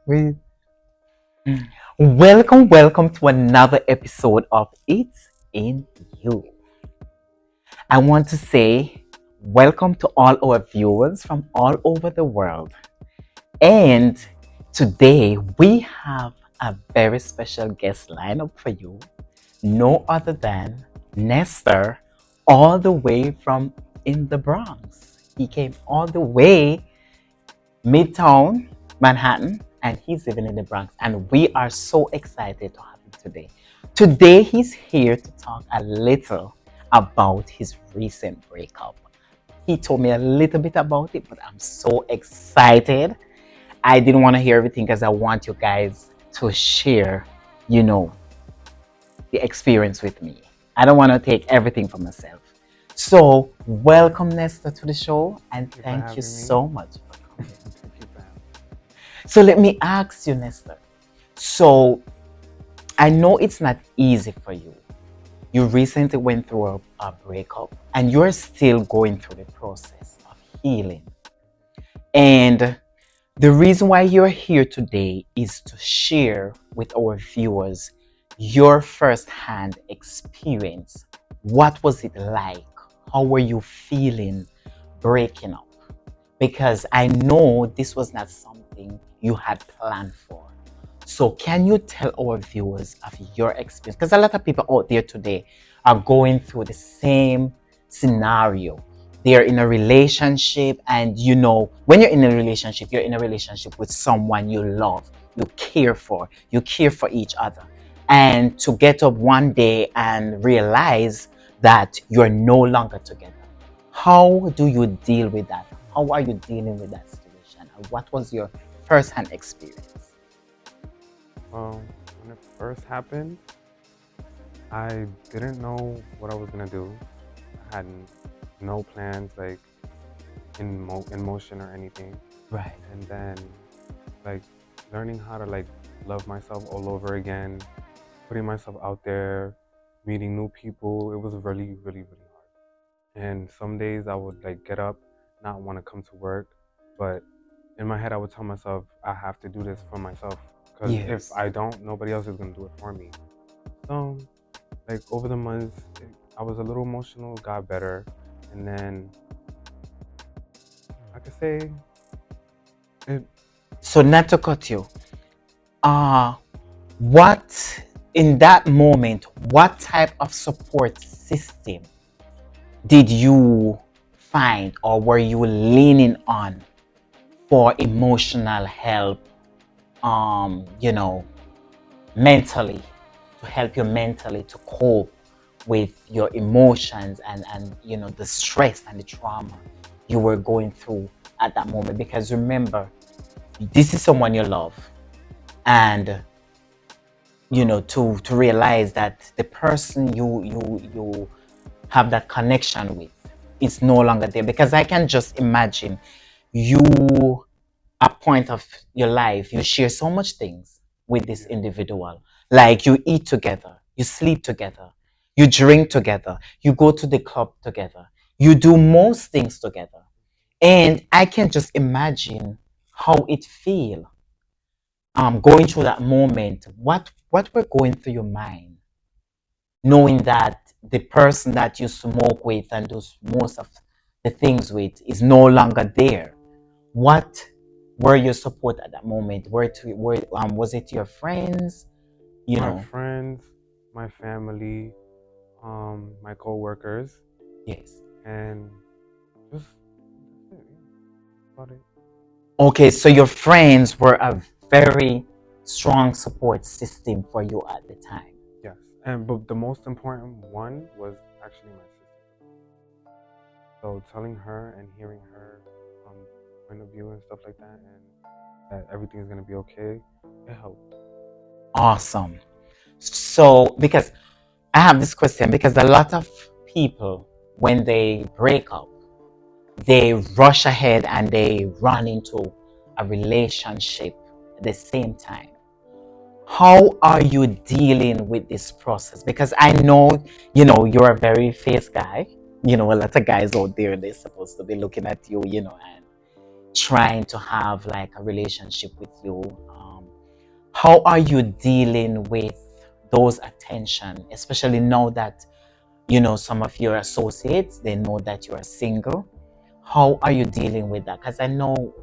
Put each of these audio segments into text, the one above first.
We welcome to another episode of It's in You. I want to say welcome to all our viewers from all over the world. And today we have a very special guest lineup for you. No other than Nestor, all the way from in the Bronx. He came all the way Midtown, Manhattan, and he's living in the Bronx. And we are so excited to have him today. Today, he's here to talk a little about his recent breakup. He told me a little bit about it, but I'm so excited. I didn't want to hear everything because I want you guys to share, you know, the experience with me. I don't want to take everything for myself. So, welcome, Nestor, to the show, and Thank you for thank you having me. so much for coming. Thank you for having So let me ask you, Nestor. So I know it's not easy for you. You recently went through a breakup and you're still going through the process of healing. And the reason why you're here today is to share with our viewers your first-hand experience. What was it like? How were you feeling breaking up? Because I know this was not something you had planned for. So, can you tell our viewers of your experience? Because a lot of people out there today are going through the same scenario. They're in a relationship, and when you're in a relationship with someone you love, you care for each other. And to get up one day and realize that you're no longer together. How do you deal with that? How are you dealing with that situation? And what was your first hand experience? when it first happened, I didn't know what I was gonna do. I had no plans, like in motion or anything. Right. And then, like learning how to like love myself all over again, putting myself out there, meeting new people. It was really, really, really hard. And some days I would like get up, not want to come to work, but in my head I would tell myself I have to do this for myself because if Yes. I don't, nobody else is gonna do it for me. So like over the months, I was a little emotional, got better, and then I could say it. So not to cut you. Uh what in that moment, what type of support system did you find or were you leaning on for emotional help, you know, mentally, to help you mentally to cope with your emotions and the stress and the trauma you were going through at that moment? Because remember, this is someone you love, and to realize that the person you have that connection with is no longer there. Because I can just imagine you, a point of your life, you share so much things with this Yeah, individual. Like you eat together, you sleep together, you drink together, you go to the club together, you do most things together. And I can just imagine how it feel, going through that moment. What were going through your mind, knowing that the person that you smoke with and do most of the things with is no longer there? What were your support at that moment? Was it your friends? You my know, friends, my family, my coworkers, yes. and just that's it. Yeah, about it. Okay, so your friends were a very strong support system for you at the time. Yes, and but the most important one was actually my sister. So telling her and hearing her point of view and stuff like that, and that everything's gonna be okay, it helped. Awesome. So, because I have this question, because a lot of people, when they break up, they rush ahead and they run into a relationship at the same time. How are you dealing with this process? Because I know, you're a very fierce guy. A lot of guys out there, they're supposed to be looking at you, and trying to have like a relationship with you. How are you dealing with those attention, especially now that some of your associates, they know that you are single? How are you dealing with that? Because I know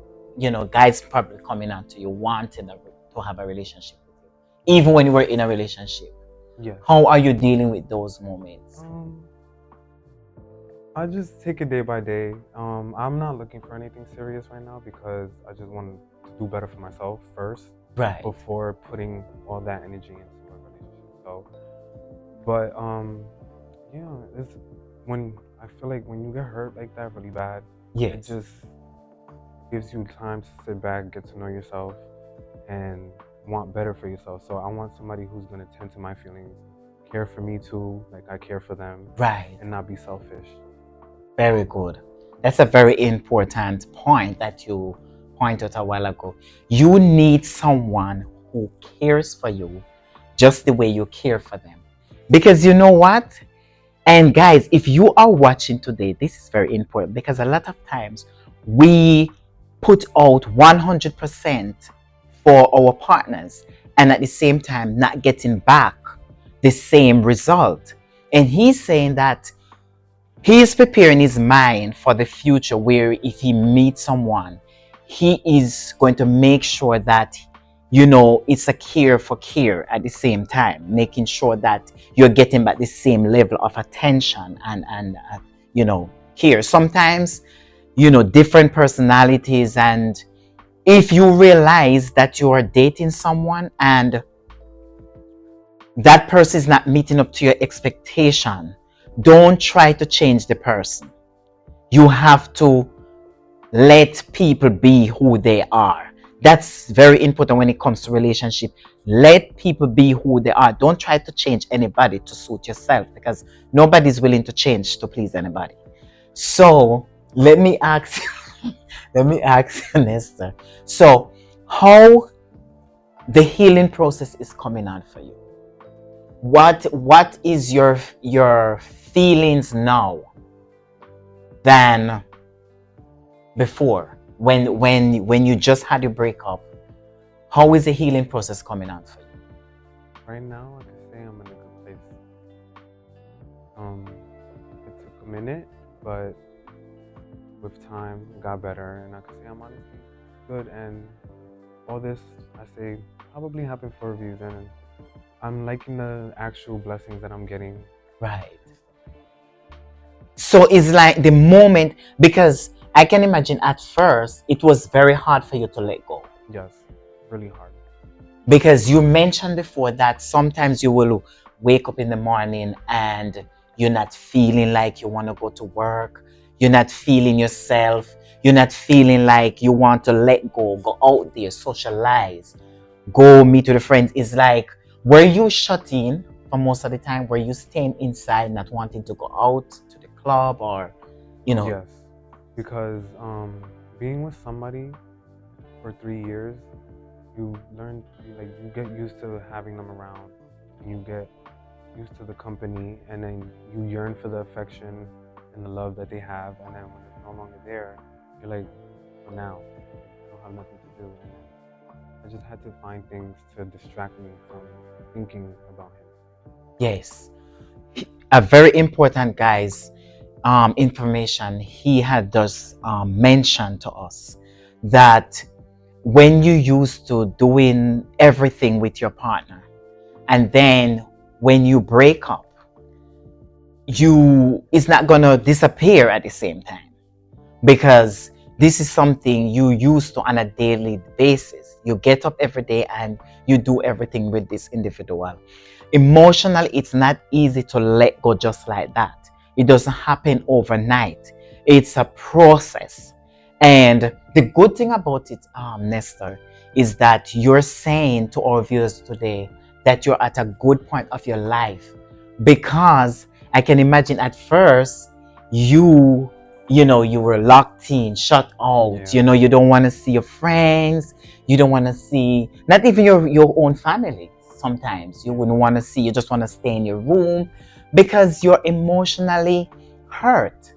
guys probably coming out to you wanting to have a relationship with you even when you were in a relationship. Yes. How are you dealing with those moments? I just take it day by day. I'm not looking for anything serious right now because I just want to do better for myself first, Right. before putting all that energy into a relationship. So, but yeah, it's when I feel like when you get hurt like that really bad, it Yes. just gives you time to sit back, get to know yourself, and want better for yourself. So I want somebody who's gonna tend to my feelings, care for me too, like I care for them, Right. and not be selfish. Very good. That's a very important point that you pointed out a while ago. You need someone who cares for you just the way you care for them. Because you know what? And guys, if you are watching today, this is very important because a lot of times we put out 100% for our partners and at the same time not getting back the same result. And he's saying that he is preparing his mind for the future where if he meets someone, he is going to make sure that it's a care for care at the same time, making sure that you're getting back the same level of attention and care. Sometimes, different personalities, and if you realize that you are dating someone and that person is not meeting up to your expectation, don't try to change the person. You have to let people be who they are. That's very important when it comes to relationship. Let people be who they are. Don't try to change anybody to suit yourself because nobody's willing to change to please anybody. So let me ask let me ask you, Nesta. So how the healing process is coming on for you? What is your feelings now than before when you just had your breakup? How is the healing process coming out for you? Right now, I can say I'm in a good place. It took a minute, but with time, it got better, and I can say I'm honestly good. And all this, I say, probably happened for a reason. And I'm liking the actual blessings that I'm getting. Right. So it's like the moment, because I can imagine at first it was very hard for you to let go. Yes, really hard. Because you mentioned before that sometimes you will wake up in the morning and you're not feeling like you want to go to work. You're not feeling yourself. You're not feeling like you want to let go out there, socialize, go meet with a friend. It's like, were you shut in for most of the time? Were you staying inside, not wanting to go out to the club or? Yes, because being with somebody for 3 years, you learn, you get used to having them around, and you get used to the company, and then you yearn for the affection and the love that they have, and then when it's no longer there, you're like, well, now I don't have nothing to do, and then I just had to find things to distract me from thinking about him. Yes. A very important, guys, information he had just mentioned to us that when you used to doing everything with your partner and then when you break up, it's not gonna disappear at the same time, because this is something you used to on a daily basis. You get up every day and you do everything with this individual. Emotionally, it's not easy to let go just like that. It doesn't happen overnight. It's a process. And the good thing about it, Nestor, is that you're saying to our viewers today that you're at a good point of your life, because I can imagine at first you were locked in, shut out. Yeah. You don't want to see your friends. You don't want to see not even your own family. Sometimes you wouldn't want to see. You just want to stay in your room because you're emotionally hurt.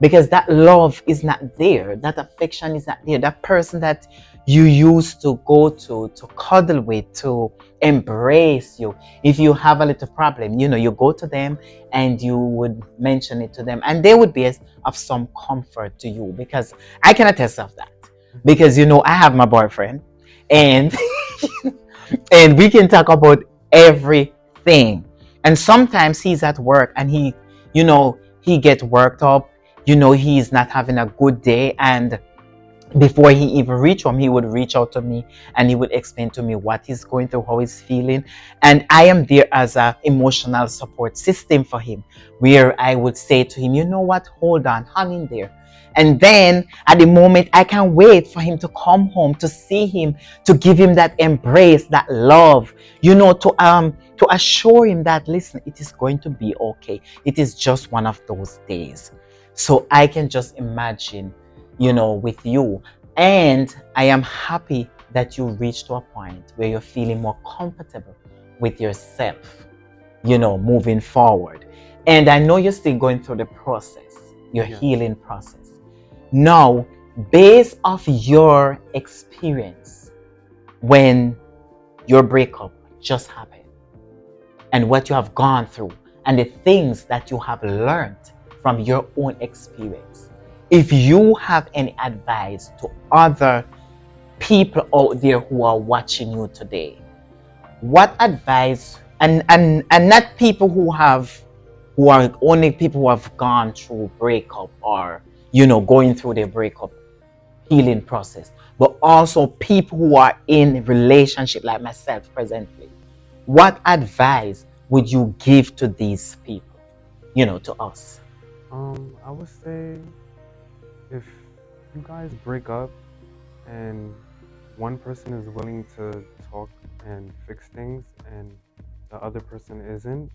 because that love is not there, that affection is not there, that person that you used to go to cuddle with, to embrace you. If you have a little problem, you go to them and you would mention it to them, and they would be of some comfort to you, because I can attest of that, Mhm. because I have my boyfriend, and and we can talk about everything. And sometimes he's at work and he get worked up, he's not having a good day, and before he even reach home, he would reach out to me and he would explain to me what he's going through, how he's feeling. And I am there as a emotional support system for him, where I would say to him, you know what, hold on, hang in there. And then at the moment, I can't wait for him to come home, to see him, to give him that embrace, that love, to assure him that, listen, it is going to be okay. It is just one of those days. So I can just imagine, with you. And I am happy that you reached to a point where you're feeling more comfortable with yourself, moving forward. And I know you're still going through the process, your Yes. healing process. Now, based off your experience when your breakup just happened, and what you have gone through, and the things that you have learned from your own experience, if you have any advice to other people out there who are watching you today, what advice, and not people who are only people who have gone through breakup, or going through their breakup healing process, but also people who are in relationship like myself presently, what advice would you give to these people, to us? I would say if you guys break up and one person is willing to talk and fix things and the other person isn't,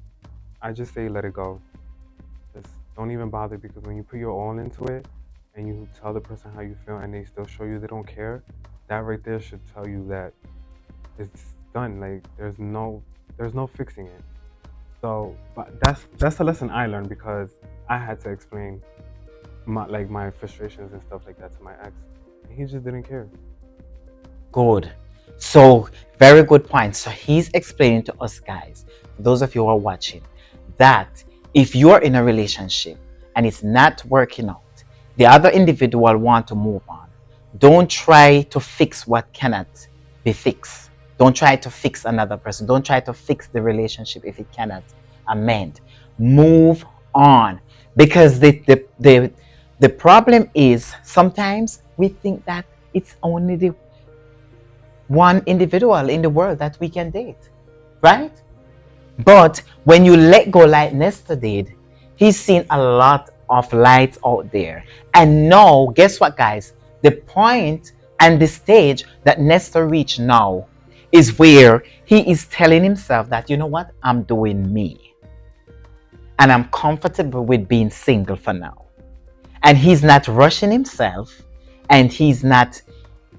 I just say let it go. Just don't even bother, because when you put your all into it and you tell the person how you feel and they still show you they don't care, that right there should tell you that it's done. Like there's no fixing it. So, but that's a lesson I learned, because I had to explain my frustrations and stuff like that to my ex, and he just didn't care. Good. So, very good point. So, he's explaining to us guys, those of you who are watching, that if you are in a relationship and it's not working out, the other individual want to move on. Don't try to fix what cannot be fixed. Don't try to fix another person. Don't try to fix the relationship if it cannot amend. Move on. Because the problem is, sometimes we think that it's only the one individual in the world that we can date, right? But when you let go like Nestor did, he's seen a lot of lights out there. And now, guess what, guys? The point and the stage that Nestor reached now is where he is telling himself that, you know what, I'm doing me. And I'm comfortable with being single for now. And he's not rushing himself, and he's not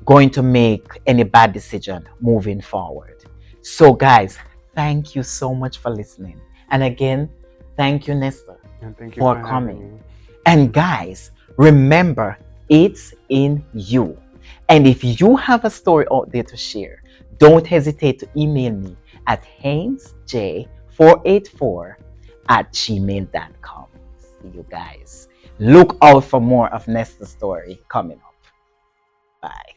going to make any bad decision moving forward. So, guys, thank you so much for listening. And again, thank you, Nestor, And thank you for for having coming. me. And guys, remember, it's in you. And if you have a story out there to share, don't hesitate to email me at hainesj484@gmail.com. See you guys. Look out for more of Nestor's story coming up. Bye.